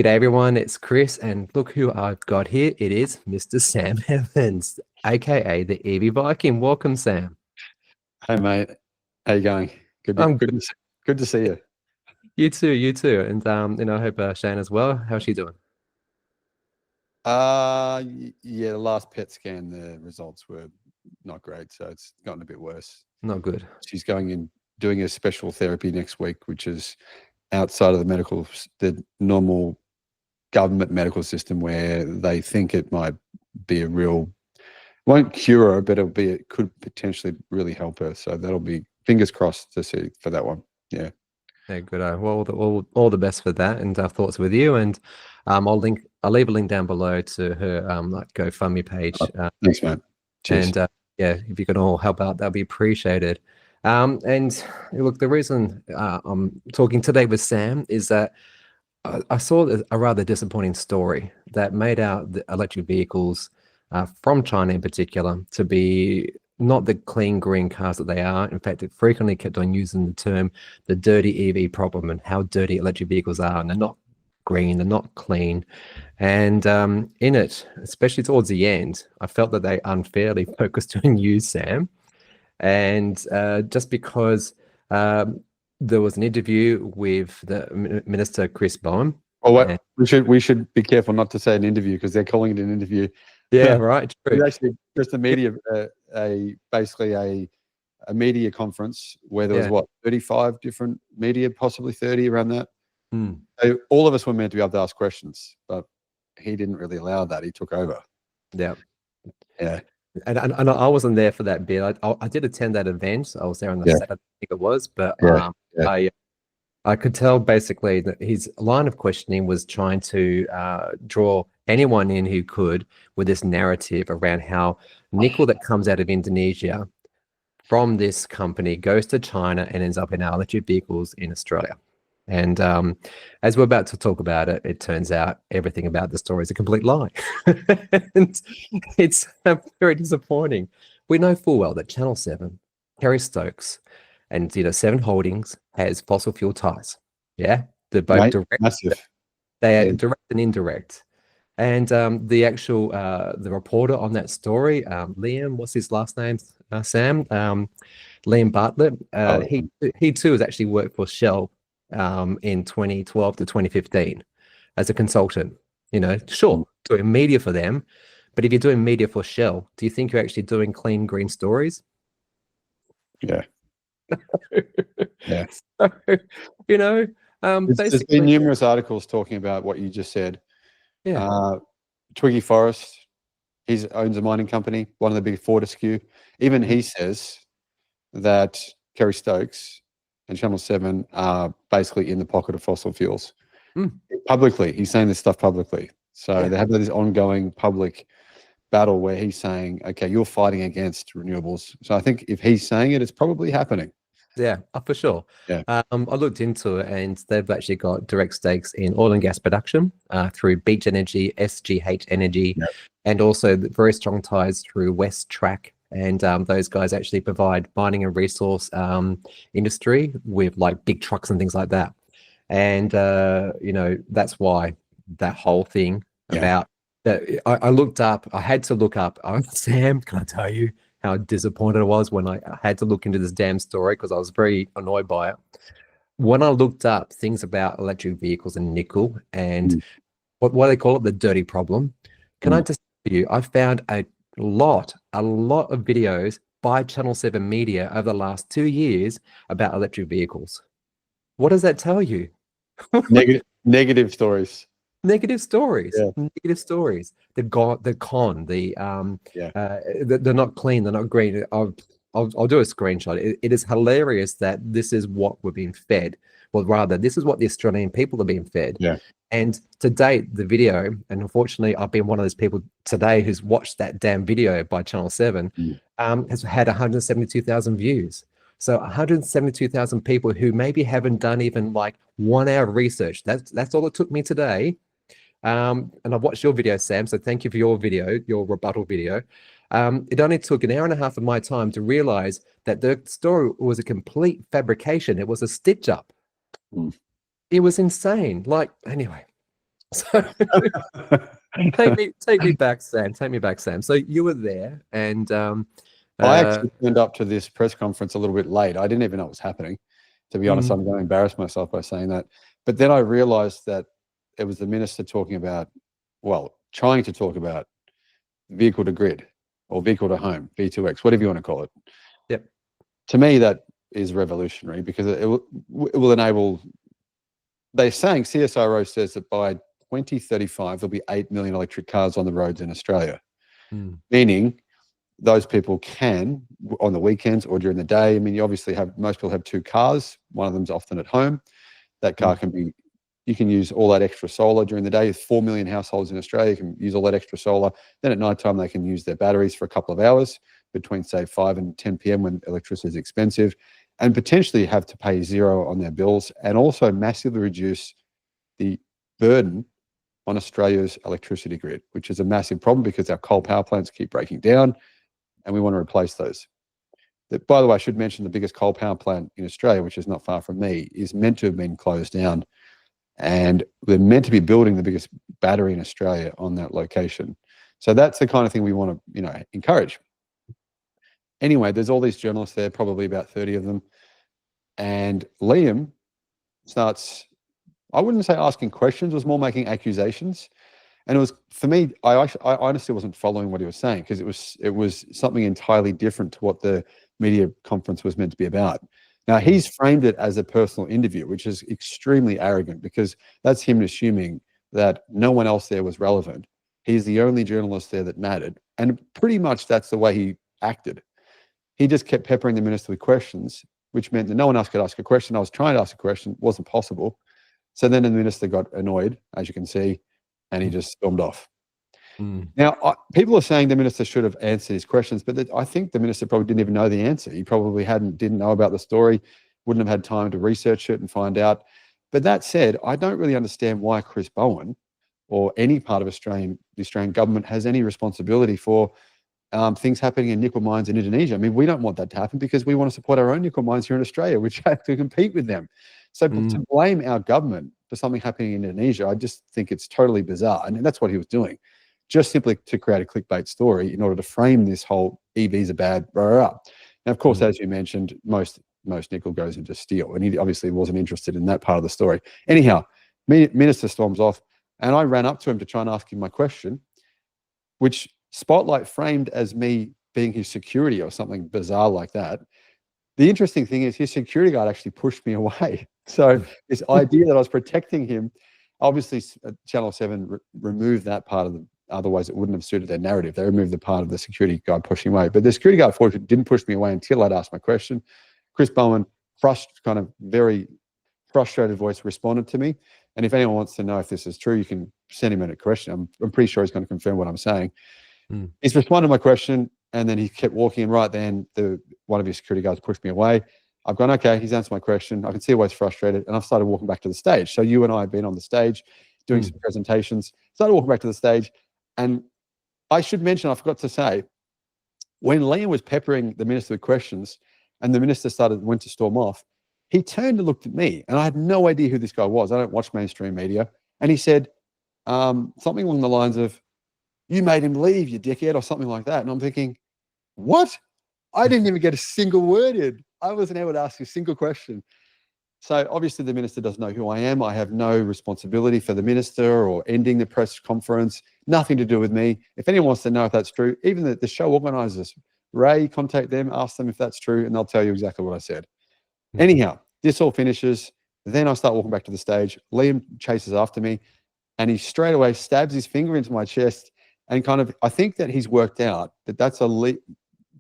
G'day everyone, it's Chris, and look who I've got here. It is Mr. Sam Evans, aka the EV Viking. Welcome, Sam. Hey mate, how you going? I'm good. Good to see you. You too, you too. And I hope Shane as well. How's she doing? Yeah, the last PET scan, the results were not great, so it's gotten a bit worse. Not good. She's going in doing a special therapy next week, which is outside of the normal government medical system, where they think it might be won't cure her, but it could potentially really help her. So that'll be fingers crossed to see for that one. Yeah. Yeah, good. Well, all the best for that, and our thoughts with you. And I'll leave a link down below to her like GoFundMe page. Thanks, mate. Cheers. And yeah, if you can all help out, that'd be appreciated. And look, the reason I'm talking today with Sam is that I saw a rather disappointing story that made out the electric vehicles from China in particular to be not the clean green cars that they are. In fact, it frequently kept on using the term the dirty EV problem and how dirty electric vehicles are. And they're not green, they're not clean. And in it, especially towards the end, I felt that they unfairly focused on you, Sam. And just because there was an interview with the Minister Chris Bowen. Oh, what? We should be careful not to say an interview because they're calling it an interview. Yeah, right. True. It's actually just a media, basically a media conference where there was 35 different media, possibly 30 around that. So all of us were meant to be able to ask questions, but he didn't really allow that. He took over. Yeah. Yeah. And I wasn't there for that bit. I did attend that event. I was there on the Saturday, I think it was, but I could tell basically that his line of questioning was trying to draw anyone in who could with this narrative around how nickel that comes out of Indonesia from this company goes to China and ends up in our electric vehicles in Australia. And as we're about to talk about it, it turns out everything about the story is a complete lie. And it's very disappointing. We know full well that Channel 7, Kerry Stokes, and 7 Holdings has fossil fuel ties. Yeah, they're both direct. Massive. They are direct and indirect. And the actual the reporter on that story, Liam, what's his last name? Sam, Liam Bartlett. He too has actually worked for Shell in 2012 to 2015 as a consultant. Sure, doing media for them, but if you're doing media for Shell, do you think you're actually doing clean green stories? Yeah. Yeah. So, there's been numerous articles talking about what you just said. Yeah. Twiggy Forrest, he owns a mining company, one of the big Fortescue. Even he says that Kerry Stokes and Channel 7 are basically in the pocket of fossil fuels. Publicly, he's saying this stuff publicly. So they have this ongoing public battle where he's saying, okay, you're fighting against renewables. So I think if he's saying it, it's probably happening. Yeah, for sure. Yeah. I looked into it, and they've actually got direct stakes in oil and gas production through Beach Energy, SGH Energy, and also very strong ties through West Track. And those guys actually provide mining and resource industry with like big trucks and things like that. And that's why that whole thing about that. I looked up. I had to look up. Sam, can I tell you how disappointed I was when I had to look into this damn story because I was very annoyed by it. When I looked up things about electric vehicles and nickel and what they call it, the dirty problem, can I just tell you, I found a lot of videos by Channel 7 media over the last 2 years about electric vehicles. What does that tell you? Negative stories. Negative stories. Negative stories. They're not clean. They're not green. I'll do a screenshot. It is hilarious that this is what we're being fed. Well, rather, this is what the Australian people are being fed. Yeah. And to date, the video, and unfortunately, I've been one of those people today who's watched that damn video by Channel 7, has had 172,000 views. So 172,000 people who maybe haven't done even like 1 hour of research. That's all it took me today. And I've watched your video, Sam, so thank you for your video, your rebuttal video. It only took 1.5 hours of my time to realize that the story was a complete fabrication. It was a stitch up. It was insane. Like, anyway, So take me back, Sam. Take me back, Sam. So you were there, and I actually turned up to this press conference a little bit late. I didn't even know what was happening. To be honest, I'm going to embarrass myself by saying that. But then I realized that it was the minister talking about, well, trying to talk about vehicle to grid or vehicle to home, V2X, whatever you want to call it. Yep. To me, that is revolutionary because it will enable, they're saying, CSIRO says that by 2035, there'll be 8 million electric cars on the roads in Australia, meaning those people can, on the weekends or during the day, I mean, you obviously have, most people have 2 cars. One of them's often at home. That car can be, you can use all that extra solar during the day. There's 4 million households in Australia can use all that extra solar. Then at night time, they can use their batteries for a couple of hours between, say, 5 and 10 p.m. when electricity is expensive, and potentially have to pay 0 on their bills, and also massively reduce the burden on Australia's electricity grid, which is a massive problem because our coal power plants keep breaking down and we want to replace those. By the way, I should mention the biggest coal power plant in Australia, which is not far from me, is meant to have been closed down. And they're meant to be building the biggest battery in Australia on that location. So that's the kind of thing we want to, you know, encourage. Anyway, there's all these journalists there, probably about 30 of them. And Liam starts, I wouldn't say asking questions, it was more making accusations. And it was, for me, I honestly wasn't following what he was saying because it was something entirely different to what the media conference was meant to be about. Now, he's framed it as a personal interview, which is extremely arrogant because that's him assuming that no one else there was relevant. He's the only journalist there that mattered. And pretty much that's the way he acted. He just kept peppering the minister with questions, which meant that no one else could ask a question. I was trying to ask a question, wasn't possible. So then the minister got annoyed, as you can see, and he just stormed off. Now, people are saying the minister should have answered his questions, but I think the minister probably didn't even know the answer. He probably didn't know about the story, wouldn't have had time to research it and find out. But that said, I don't really understand why Chris Bowen or any part of the Australian government has any responsibility for things happening in nickel mines in Indonesia. I mean, we don't want that to happen because we want to support our own nickel mines here in Australia, which have to compete with them. So to blame our government for something happening in Indonesia, I just think it's totally bizarre. And that's what he was doing, just simply to create a clickbait story in order to frame this whole EVs are bad, blah, blah, blah. Now, of course, as you mentioned, most nickel goes into steel, and he obviously wasn't interested in that part of the story. Anyhow, minister storms off, and I ran up to him to try and ask him my question, which Spotlight framed as me being his security or something bizarre like that. The interesting thing is his security guard actually pushed me away. So this idea that I was protecting him, obviously Channel 7 removed that part of the, otherwise it wouldn't have suited their narrative. They removed the part of the security guard pushing away. But the security guard fortunately didn't push me away until I'd asked my question. Chris Bowen, kind of very frustrated voice, responded to me. And if anyone wants to know if this is true, you can send him in a question. I'm pretty sure he's going to confirm what I'm saying. He's responded to my question, and then he kept walking, and right then one of his security guards pushed me away. I've gone, okay, he's answered my question. I can see why he's frustrated, and I've started walking back to the stage. So you and I have been on the stage doing some presentations, started walking back to the stage, and I should mention, I forgot to say, when Liam was peppering the minister with questions and the minister went to storm off, he turned and looked at me, and I had no idea who this guy was. I don't watch mainstream media. And he said something along the lines of, "You made him leave, you dickhead," or something like that. And I'm thinking, what? I didn't even get a single word in. I wasn't able to ask a single question. So obviously the minister doesn't know who I am. I have no responsibility for the minister or ending the press conference, nothing to do with me. If anyone wants to know if that's true, even the show organizers, Ray, contact them, ask them if that's true, and they'll tell you exactly what I said. Anyhow, this all finishes. Then I start walking back to the stage. Liam chases after me, and he straight away stabs his finger into my chest. And kind of, I think that he's worked out that that's a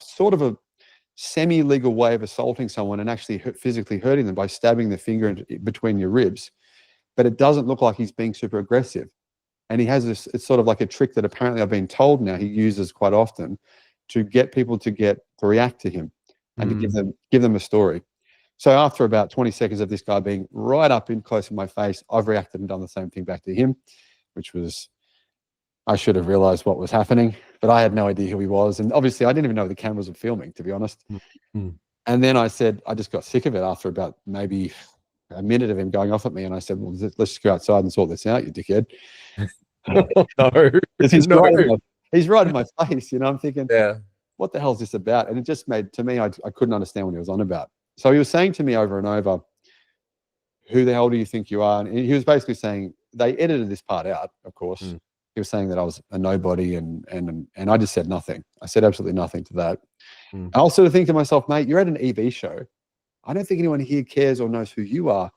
sort of a semi-legal way of assaulting someone and actually physically hurting them by stabbing the finger between your ribs. But it doesn't look like he's being super aggressive. And he has this, it's sort of like a trick that apparently I've been told now he uses quite often to get people to react to him and to give them a story. So after about 20 seconds of this guy being right up in close in my face, I've reacted and done the same thing back to him, which was, I should have realized what was happening, but I had no idea who he was. And obviously I didn't even know the cameras were filming, to be honest. And then I said, I just got sick of it after about maybe a minute of him going off at me, and I said, well, let's just go outside and sort this out, you dickhead. No, He's no. right in my face, I'm thinking, Yeah. what the hell is this about? And it just made, to me, I couldn't understand what he was on about. So he was saying to me over and over, who the hell do you think you are? And he was basically saying, they edited this part out, of course. He was saying that I was a nobody, and I just said nothing. I said absolutely nothing to that. I was sort of thinking to myself, mate, you're at an EV show. I don't think anyone here cares or knows who you are.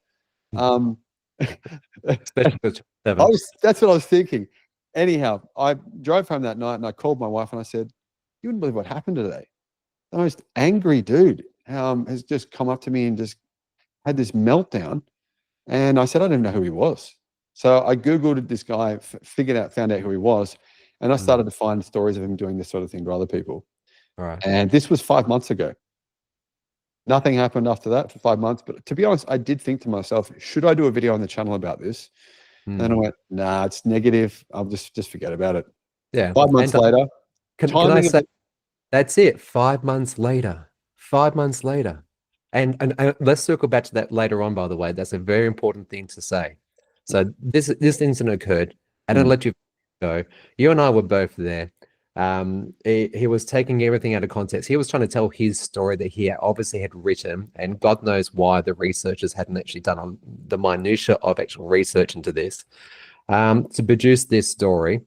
Especially that's what I was thinking. Anyhow, I drove home that night and I called my wife and I said, you wouldn't believe what happened today. The most angry dude has just come up to me and just had this meltdown. And I said, I didn't know who he was. So I Googled this guy, found out who he was. And I started to find stories of him doing this sort of thing to other people. Right. And this was 5 months ago. Nothing happened after that for 5 months. But to be honest, I did think to myself, should I do a video on the channel about this? And then I went, nah, it's negative. I'll just forget about it. Yeah. 5 months later. Can I say, that's it. 5 months later. 5 months later. And let's circle back to that later on, by the way. That's a very important thing to say. So this incident occurred at an electric show. You and I were both there. He was taking everything out of context. He was trying to tell his story that he obviously had written, and God knows why the researchers hadn't actually done the minutia of actual research into this, to produce this story.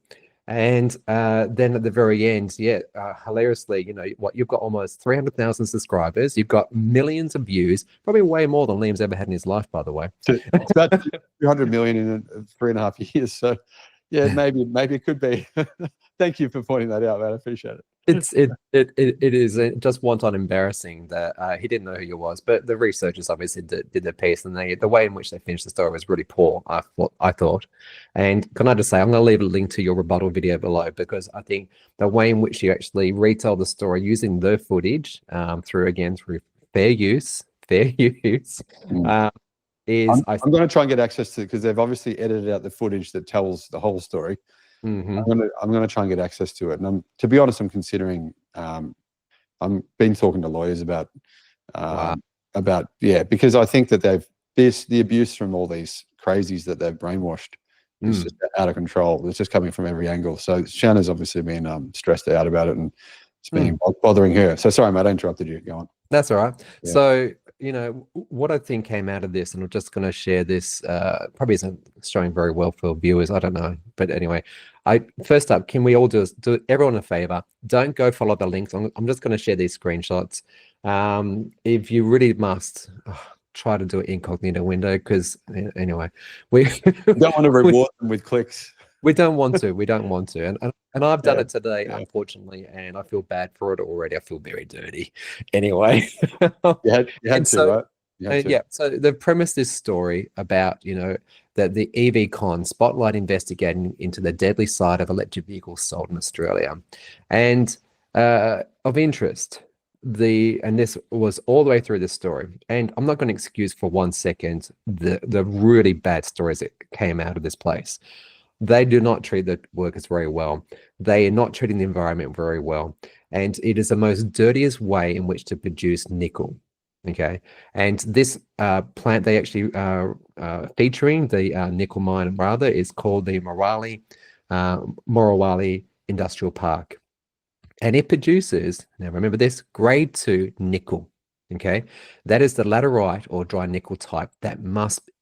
And then at the very end, hilariously, you've got almost 300,000 subscribers. You've got millions of views, probably way more than Liam's ever had in his life, by the way. It's about 200 million in 3.5 years. So yeah, maybe it could be. Thank you for pointing that out, man. I appreciate it. It is just one time embarrassing that he didn't know who you was, but the researchers obviously did their piece, and the way in which they finished the story was really poor. I thought, and can I just say, I'm going to leave a link to your rebuttal video below, because I think the way in which you actually retell the story using the footage through fair use is. I'm going to try and get access to, because they've obviously edited out the footage that tells the whole story. I'm going to try and get access to it. And to be honest, I'm considering. I'm been talking to lawyers about because I think that the abuse from all these crazies that they've brainwashed is just out of control. It's just coming from every angle. So Shanna's obviously been stressed out about it, and it's been bothering her. So sorry, mate, I interrupted you. Go on. That's all right. Yeah. So, what I think came out of this, and I'm just going to share this, probably isn't showing very well for viewers. I don't know. But anyway, first up, can we all do everyone a favor? Don't go follow the links. I'm just going to share these screenshots. If you really must, try to do it incognito window, because anyway, we don't want to reward them with clicks. We don't want to. And I've done it today, unfortunately, and I feel bad for it already. I feel very dirty. Anyway. you had to, right? So they've premised this story about, that the EV con spotlight investigating into the deadly side of electric vehicles sold in Australia. And of interest, and this was all the way through this story, and I'm not going to excuse for 1 second the really bad stories that came out of this place. They do not treat the workers very well. They are not treating the environment very well. And it is the most dirtiest way in which to produce nickel. Okay. And this plant they actually featuring, the nickel mine rather, is called the Morawali Industrial Park. And it produces, now remember this, grade 2 nickel. Okay, that is the laterite or dry nickel type that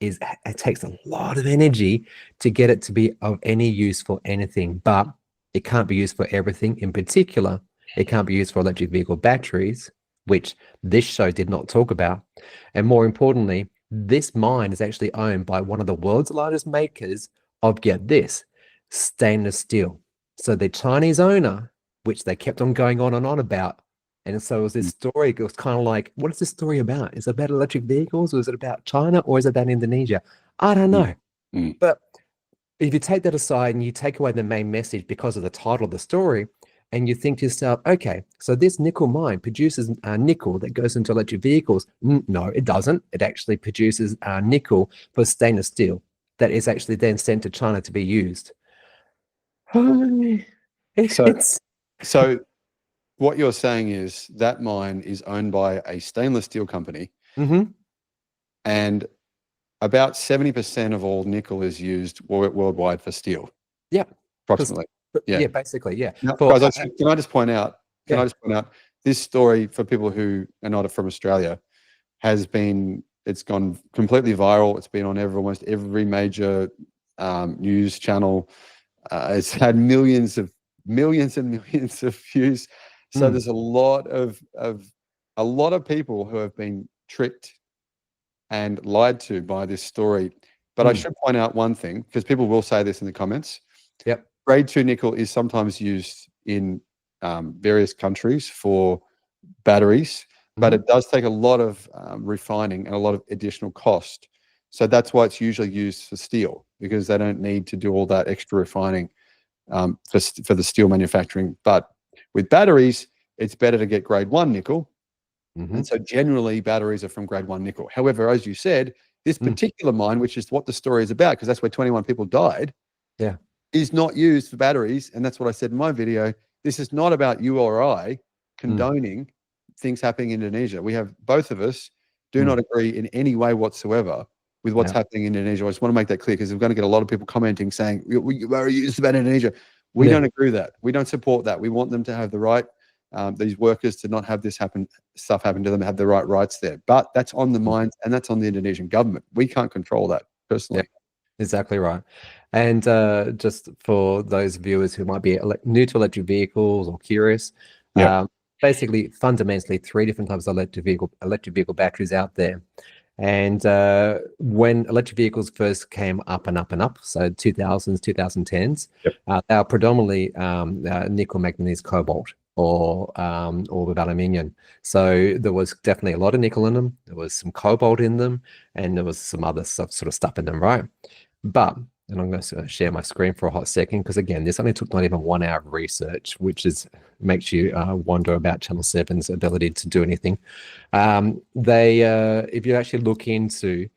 it takes a lot of energy to get it to be of any use for anything, but it can't be used for everything. In particular, it can't be used for electric vehicle batteries, which this show did not talk about. And more importantly, this mine is actually owned by one of the world's largest makers of, get this, stainless steel. So the Chinese owner, which they kept on going on and on about. And so it was this story. It was kind of like, what is this story about? Is it about electric vehicles, or is it about China, or is it about Indonesia? I don't know. But if you take that aside and you take away the main message because of the title of the story, and you think to yourself, okay, so this nickel mine produces nickel that goes into electric vehicles. No, it doesn't. It actually produces nickel for stainless steel that is actually then sent to China to be used. So what you're saying is that mine is owned by a stainless steel company, and about 70% of all nickel is used worldwide for steel. Yeah, approximately. Yeah, basically, yeah. Now, guys, can I just point out? Can I just point out this story for people who are not from Australia it's gone completely viral. It's been on almost every major news channel. It's had millions and millions of views. So there's a lot of people who have been tricked and lied to by this story. But I should point out one thing, because people will say this in the comments. Yep. Grade 2 nickel is sometimes used in various countries for batteries, but it does take a lot of refining and a lot of additional cost. So that's why it's usually used for steel, because they don't need to do all that extra refining for the steel manufacturing. But with batteries, it's better to get grade 1 nickel. And so generally batteries are from grade 1 nickel. However, as you said, this particular mine, which is what the story is about, because that's where 21 people died, is not used for batteries. And that's what I said in my video. This is not about you or I condoning things happening in Indonesia. We have, both of us do not agree in any way whatsoever with what's happening in Indonesia. I just want to make that clear, because we're going to get a lot of people commenting saying, we are used about Indonesia. We don't agree with that. We don't support that. We want them to have the right, these workers to not have this stuff happen to them, have the right rights there. But that's on the mines and that's on the Indonesian government. We can't control that personally. Exactly right. And just for those viewers who might be new to electric vehicles or curious, basically, fundamentally, 3 different types of electric vehicle batteries out there. And when electric vehicles first came up and up and up, so 2000s, 2010s, they were predominantly nickel, manganese, cobalt, or with aluminium. So there was definitely a lot of nickel in them. There was some cobalt in them, and there was some other sort of stuff in them, right? But, and I'm going to share my screen for a hot second, because again, this only took not even 1 hour of research, which makes you wonder about Channel 7's ability to do anything. If you actually look into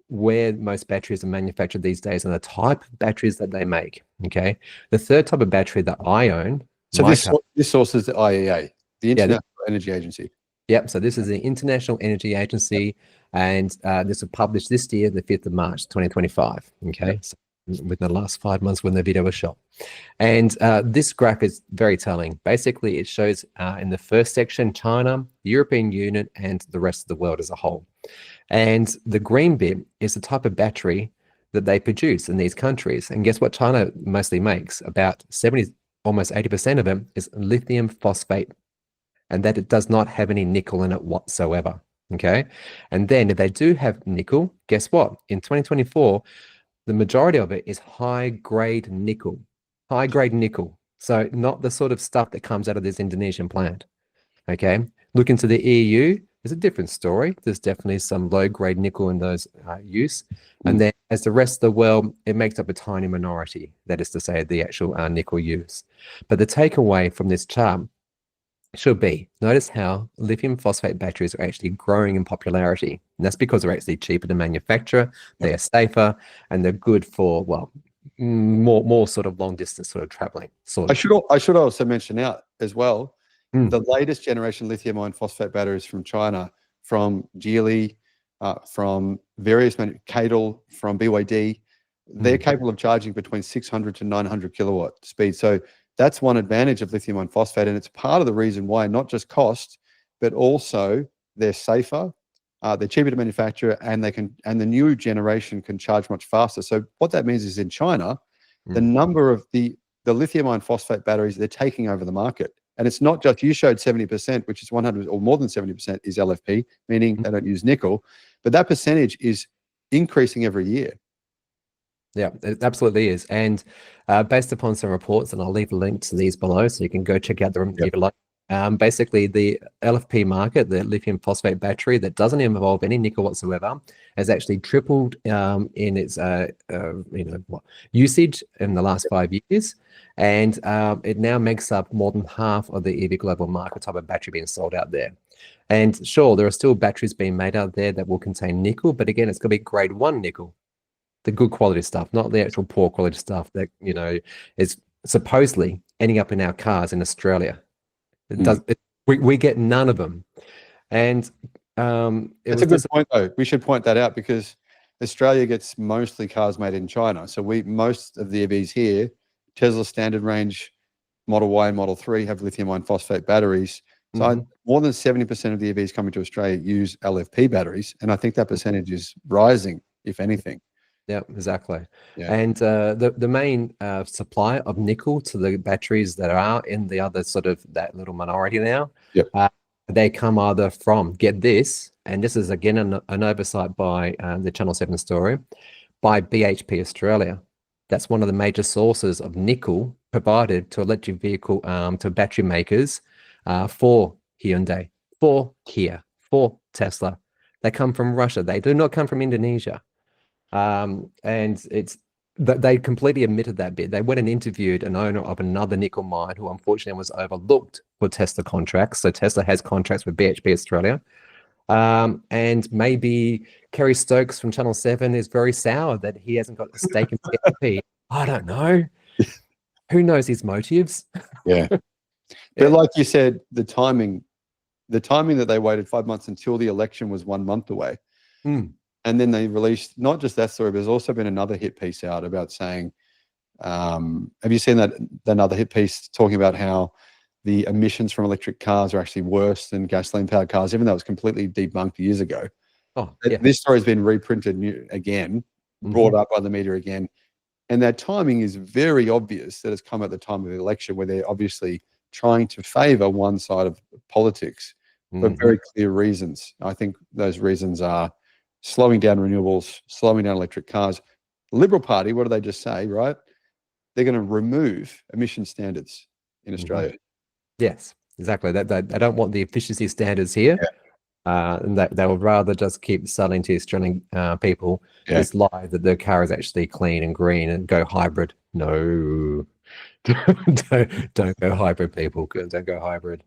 where most batteries are manufactured these days and the type of batteries that they make, okay, the third type of battery that I own. So this source is the IEA, the International Energy Agency. Yep. So this is the International Energy Agency, and this was published this year, the 5th of March, 2025. Okay. So within the last 5 months when the video was shot. And this graph is very telling. Basically, it shows in the first section, China, the European Union, and the rest of the world as a whole. And the green bit is the type of battery that they produce in these countries. And guess what China mostly makes? About 70, almost 80% of it is lithium phosphate, and that it does not have any nickel in it whatsoever. Okay. And then if they do have nickel, guess what? In 2024, the majority of it is high-grade nickel. High-grade nickel. So not the sort of stuff that comes out of this Indonesian plant. Okay. Look into the EU. There's a different story. There's definitely some low-grade nickel in those use. And then as the rest of the world, it makes up a tiny minority. That is to say, the actual nickel use. But the takeaway from this chart should be, notice how lithium phosphate batteries are actually growing in popularity. And that's because they're actually cheaper to manufacture, they are safer, and they're good for, well, more sort of long distance sort of traveling. I should also mention out as well, the latest generation lithium iron phosphate batteries from China, from Geely, from various Cadle, from BYD, they're capable of charging between 600 to 900 kilowatt speed. So that's one advantage of lithium iron phosphate, and it's part of the reason why, not just cost, but also they're safer, they're cheaper to manufacture, and the new generation can charge much faster. So what that means is in China, the number of the lithium iron phosphate batteries, they're taking over the market. And it's not just, you showed 70%, which is 100 or more than 70% is LFP, meaning they don't use nickel, but that percentage is increasing every year. Yeah, it absolutely is. And based upon some reports, and I'll leave a link to these below so you can go check out them if you like. Basically, the LFP market, the lithium phosphate battery that doesn't involve any nickel whatsoever, has actually tripled in its usage in the last 5 years. And it now makes up more than half of the EV global market type of battery being sold out there. And sure, there are still batteries being made out there that will contain nickel, but again, it's going to be grade 1 nickel. The good quality stuff, not the actual poor quality stuff that, is supposedly ending up in our cars in Australia. We get none of them. And it's a good point, though. We should point that out, because Australia gets mostly cars made in China. So most of the EVs here, Tesla standard range, Model Y and Model 3 have lithium iron phosphate batteries. So more than 70% of the EVs coming to Australia use LFP batteries. And I think that percentage is rising, if anything. Yeah, exactly. Yeah. And the main supply of nickel to the batteries that are in the other sort of that little minority now, Yep. they come either from, get this, and this is again an oversight by the Channel 7 story, by BHP Australia. That's one of the major sources of nickel provided to electric vehicle, to battery makers for Hyundai, for Kia, for Tesla. They come from Russia. They do not come from Indonesia. And it's that they completely admitted that bit. They went and interviewed an owner of another nickel mine who unfortunately was overlooked for Tesla contracts. So Tesla has contracts with BHP Australia. And maybe Kerry Stokes from Channel 7 is very sour that he hasn't got a stake in BHP. I don't know. Who knows his motives? Yeah. But like you said, the timing that they waited 5 months until the election was 1 month away. And then they released not just that story, but there's also been another hit piece out about saying, have you seen that another hit piece talking about how the emissions from electric cars are actually worse than gasoline-powered cars, even though it was completely debunked years ago? Oh, yeah. This story has been reprinted again, brought up by the media again. And that timing is very obvious that it's come at the time of the election where they're obviously trying to favor one side of politics for very clear reasons. I think those reasons are slowing down renewables, slowing down electric cars. The Liberal Party, what do they just say, right? They're going to remove emission standards in Australia. Yes, exactly. They don't want the efficiency standards here. And they would rather just keep selling to Australian people this lie that the car is actually clean and green and go hybrid. No, don't go hybrid, people. Don't go hybrid.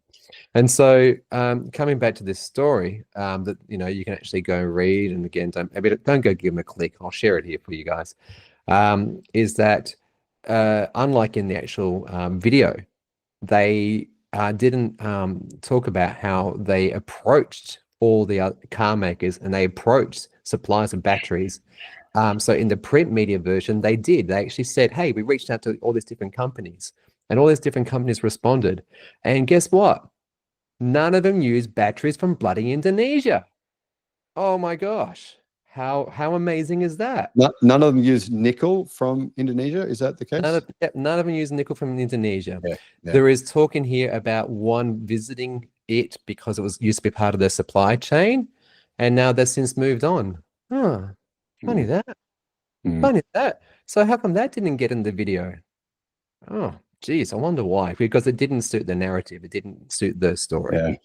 And so coming back to this story that, you know, you can actually go read, and again, don't go give them a click. I'll share it here for you guys. Is that unlike in the actual video, they didn't talk about how they approached all the other car makers and they approached suppliers of batteries. So in the print media version, they actually said, hey, we reached out to all these different companies, and all these different companies responded. And guess what? None of them use batteries from bloody Indonesia. Oh my gosh. How amazing is that? None of them use nickel from Indonesia. Is that the case? None of them use nickel from Indonesia. Yeah. There is talk in here about one visiting it because it used to be part of their supply chain, and now they've since moved on. Huh. Funny that. Funny that. So how come that didn't get in the video? Oh, geez, I wonder why. Because it didn't suit the narrative. It didn't suit the story. Yeah.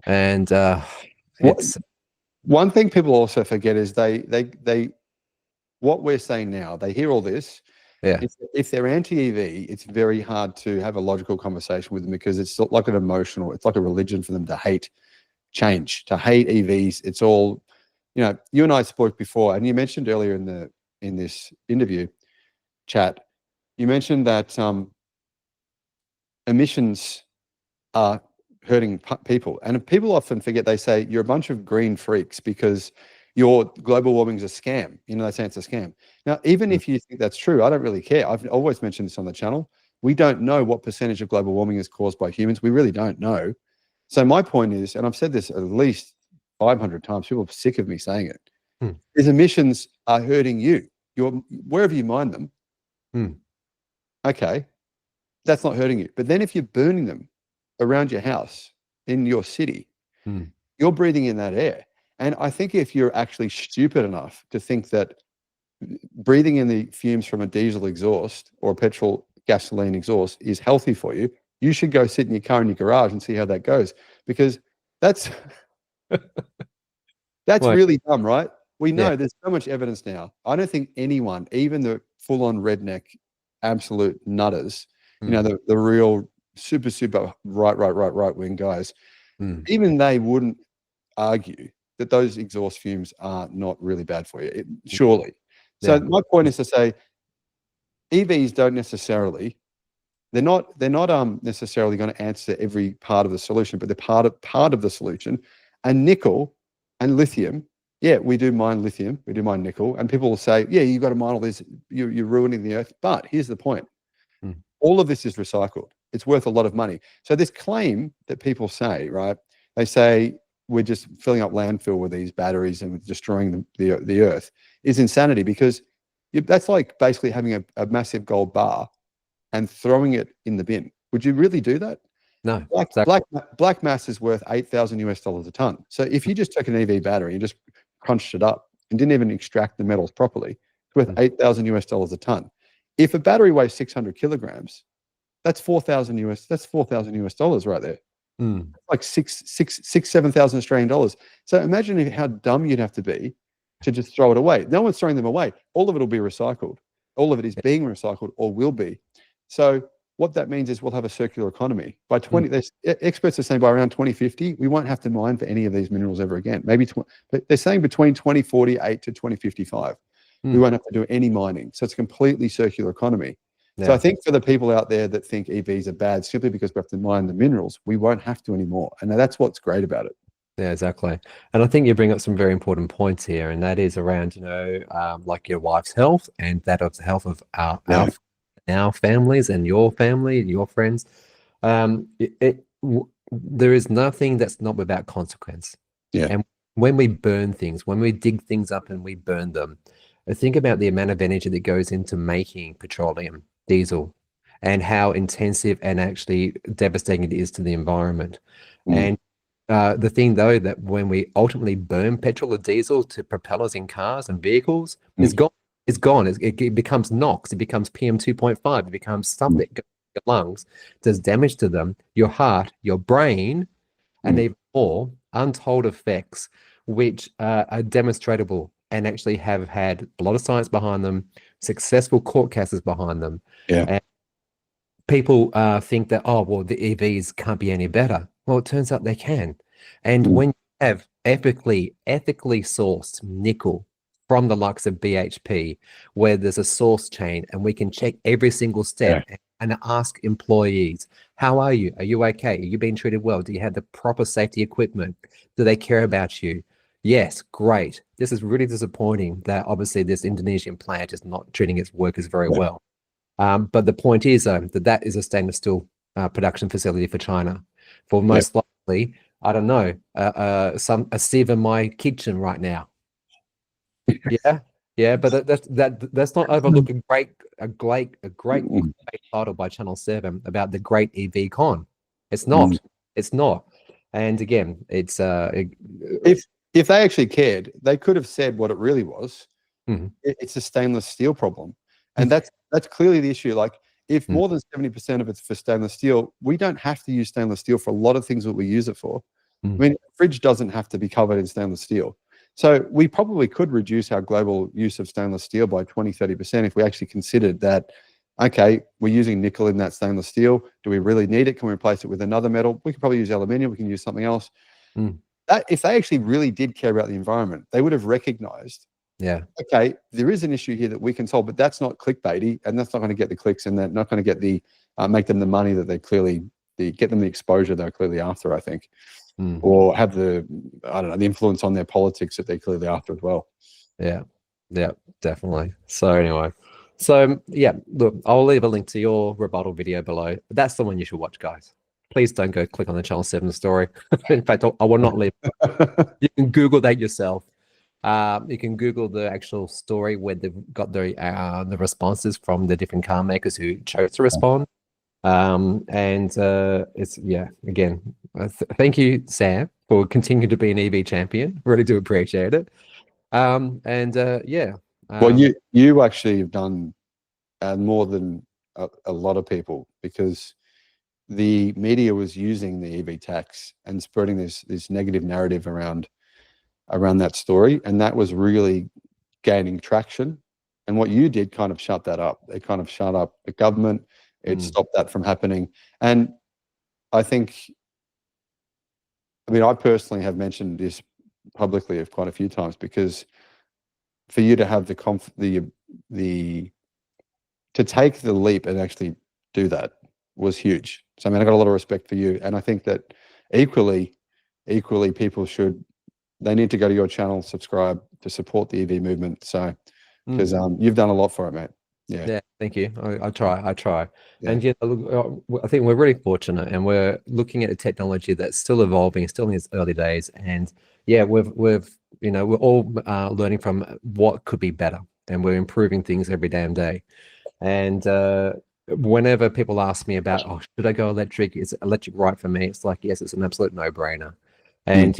And it's one thing people also forget is they what we're saying now, they hear all this. Yeah. If they're anti-EV, it's very hard to have a logical conversation with them because it's like an emotional, it's like a religion for them to hate change, to hate EVs. It's all, you know, you and I spoke before, and you mentioned earlier in this interview chat, you mentioned that emissions are hurting people. And people often forget, they say, you're a bunch of green freaks because your global warming is a scam. You know, they say it's a scam. Now, even if you think that's true, I don't really care. I've always mentioned this on the channel. We don't know what percentage of global warming is caused by humans. We really don't know. So my point is, and I've said this at least 500 times, people are sick of me saying it, is emissions are hurting you. Wherever you mine them, okay, that's not hurting you. But then if you're burning them around your house, in your city, you're breathing in that air. And I think if you're actually stupid enough to think that breathing in the fumes from a diesel exhaust or a petrol gasoline exhaust is healthy for you, you should go sit in your car in your garage and see how that goes. Because that's really dumb, right? We know there's so much evidence now. I don't think anyone, even the full-on redneck, absolute nutters, you know, the real super right wing guys, even they wouldn't argue that those exhaust fumes are not really bad for you, surely. So my point is to say, EVs don't necessarily, they're not necessarily going to answer every part of the solution, but they're part of the solution. And nickel and lithium yeah, we do mine lithium, we do mine nickel, and people will say, yeah, you've got to mine all this, you're ruining the earth. But here's the point. All of this is recycled. It's worth a lot of money. So this claim that people say, right, they say we're just filling up landfill with these batteries and destroying the earth is insanity, because that's like basically having a massive gold bar and throwing it in the bin. Would you really do that? No. Black mass is worth $8,000 a ton. So if you just took an EV battery and just crunched it up and didn't even extract the metals properly, it's worth $8,000 a ton. If a battery weighs 600 kilograms, that's $4,000 right there. Like $7,000 Australian dollars. So imagine how dumb you'd have to be to just throw it away. No one's throwing them away. All of it will be recycled. All of it is being recycled or will be. So what that means is we'll have a circular economy. By experts are saying by around 2050, we won't have to mine for any of these minerals ever again. But they're saying between 2048 to 2055, we won't have to do any mining. So it's a completely circular economy. Yeah. So I think for the people out there that think EVs are bad simply because we have to mine the minerals, we won't have to anymore. And that's what's great about it. Yeah, exactly. And I think you bring up some very important points here, and that is around, like your wife's health and that of the health of our families and your family and your friends. There is nothing that's not without consequence. Yeah. And when we burn things, when we dig things up and we burn them, think about the amount of energy that goes into making petroleum, diesel, and how intensive and actually devastating it is to the environment. And the thing, though, that when we ultimately burn petrol or diesel to propel us in cars and vehicles, is gone. It's gone. It becomes NOx. It becomes PM 2.5. It becomes stuff that goes in your lungs, does damage to them, your heart, your brain, and even more untold effects, which are demonstrable and actually have had a lot of science behind them, successful court cases behind them. Yeah. And people think that, oh, well, the EVs can't be any better. Well, it turns out they can. And when you have ethically sourced nickel from the likes of BHP, where there's a source chain and we can check every single step and ask employees, how are you? Are you okay? Are you being treated well? Do you have the proper safety equipment? Do they care about you? Yes, great. This is really disappointing that obviously this Indonesian plant is not treating its workers very well. But the point is that is a stainless steel production facility for China. For most likely, I don't know, a sieve in my kitchen right now. Yeah, but that's not overlook a great title by Channel 7 about the great EV con. It's not. It's not. And again, it's if they actually cared, they could have said what it really was. It's a stainless steel problem. And that's clearly the issue. Like, if more than 70% of it's for stainless steel, we don't have to use stainless steel for a lot of things that we use it for. I mean, a fridge doesn't have to be covered in stainless steel. So we probably could reduce our global use of stainless steel by 20–30% if we actually considered that, okay, we're using nickel in that stainless steel. Do we really need it? Can we replace it with another metal? We could probably use aluminium. We can use something else. That, if they actually really did care about the environment, they would have recognized, okay, there is an issue here that we can solve, but that's not clickbaity, and that's not going to get the clicks, and they're not going to get the make them the money that they clearly get them the exposure they're clearly after, I think, or have the the influence on their politics that they're clearly after as well. Yeah, definitely. So anyway, look, I'll leave a link to your rebuttal video below. That's the one you should watch, guys. Please don't go click on the Channel 7 story. In fact, I will not leave. You can Google that yourself. You can Google the actual story where they've got the responses from the different car makers who chose to respond. It's again, thank you, Sam, for continuing to be an EV champion. Really do appreciate it. Well, you actually have done more than a lot of people, because the media was using the EV tax and spreading this negative narrative around that story, and that was really gaining traction. And what you did kind of shut that up. It kind of shut up the government. It stopped that from happening. And I think, I personally have mentioned this publicly quite a few times, because for you to have to take the leap and actually do that was huge. So I got a lot of respect for you, and I think that equally people should they need to go to your channel, subscribe to support the EV movement. So, because you've done a lot for it, mate. Yeah, thank you. I try. Yeah. And look, I think we're really fortunate, and we're looking at a technology that's still evolving, still in its early days. And yeah, we're all learning from what could be better, and we're improving things every damn day. And whenever people ask me about, oh, should I go electric? Is electric right for me? It's like, yes, it's an absolute no-brainer. And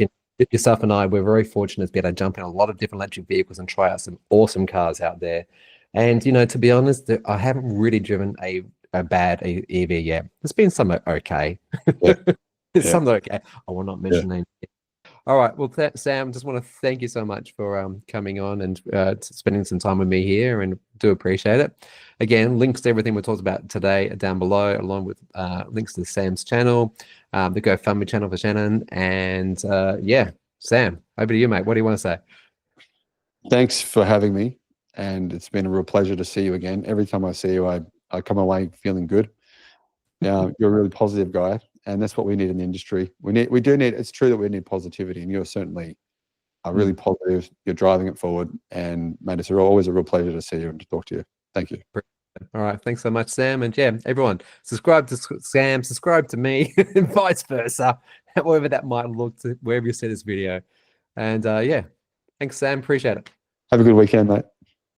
yourself and I, we're very fortunate to be able to jump in a lot of different electric vehicles and try out some awesome cars out there. And, to be honest, I haven't really driven a bad EV yet. There's been some okay. Yeah. Some okay. I will not mention names. All right. Well, Sam, just want to thank you so much for coming on and spending some time with me here, and do appreciate it. Again, links to everything we talked about today are down below, along with links to Sam's channel, the GoFundMe channel for Shannon. And yeah, Sam, over to you, mate. What do you want to say? Thanks for having me. And it's been a real pleasure to see you again. Every time I see you, I come away feeling good. You're a really positive guy, and that's what we need in the industry. We do need. It's true that we need positivity, and you're certainly really positive. You're driving it forward, and mate, it's always a real pleasure to see you and to talk to you. Thank you. All right, thanks so much, Sam. And yeah, everyone, subscribe to Sam, subscribe to me, and vice versa, however that might look to wherever you see this video. And yeah, thanks, Sam. Appreciate it. Have a good weekend, mate.